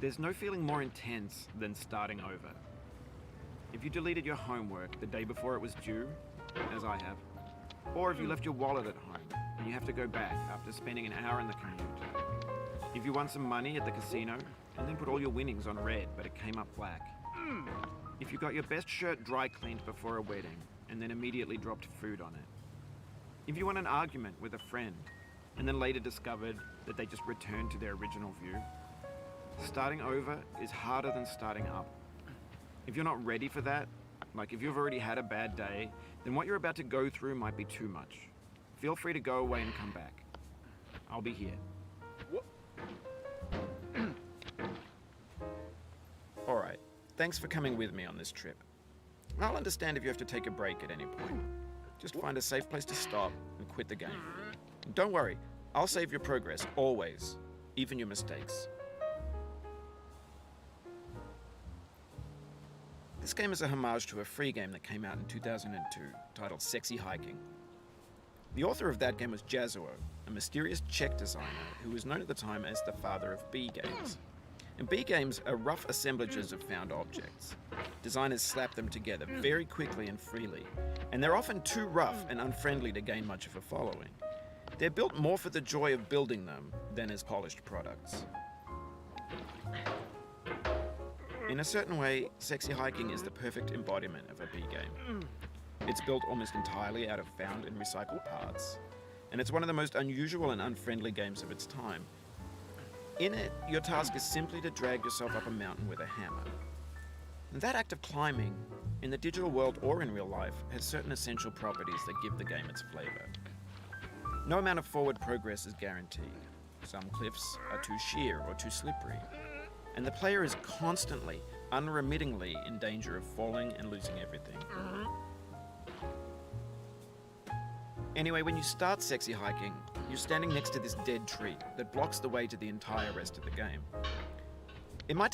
There's no feeling more intense than starting over. If you deleted your homework the day before it was due, as I have, or if you left your wallet at home and you have to go back after spending an hour in the commute. If you won some money at the casino and then put all your winnings on red but it came up black. If you got your best shirt dry cleaned before a wedding and then immediately dropped food on it. If you won an argument with a friend and then later discovered that they just returned to their original view. Starting over is harder than starting up. If you're not ready for that, like if you've already had a bad day, then what you're about to go through might be too much. Feel free to go away and come back. I'll be here. Alright, thanks for coming with me on this trip. I'll understand if you have to take a break at any point. Just find a safe place to stop and quit the game. And don't worry, I'll save your progress, always, even your mistakes. This game is a homage to a free game that came out in 2002, titled Sexy Hiking. The author of that game was Jazzuo, a mysterious Czech designer who was known at the time as the father of B games. And B games are rough assemblages of found objects. Designers slap them together very quickly and freely, and they're often too rough and unfriendly to gain much of a following. They're built more for the joy of building them than as polished products. In a certain way, Sexy Hiking is the perfect embodiment of a B game. It's built almost entirely out of found and recycled parts, and it's one of the most unusual and unfriendly games of its time. In it, your task is simply to drag yourself up a mountain with a hammer. And that act of climbing, in the digital world or in real life, has certain essential properties that give the game its flavor. No amount of forward progress is guaranteed. Some cliffs are too sheer or too slippery, and the player is constantly, unremittingly in danger of falling and losing everything. Anyway, when you start Sexy Hiking, you're standing next to this dead tree that blocks the way to the entire rest of the game. It might take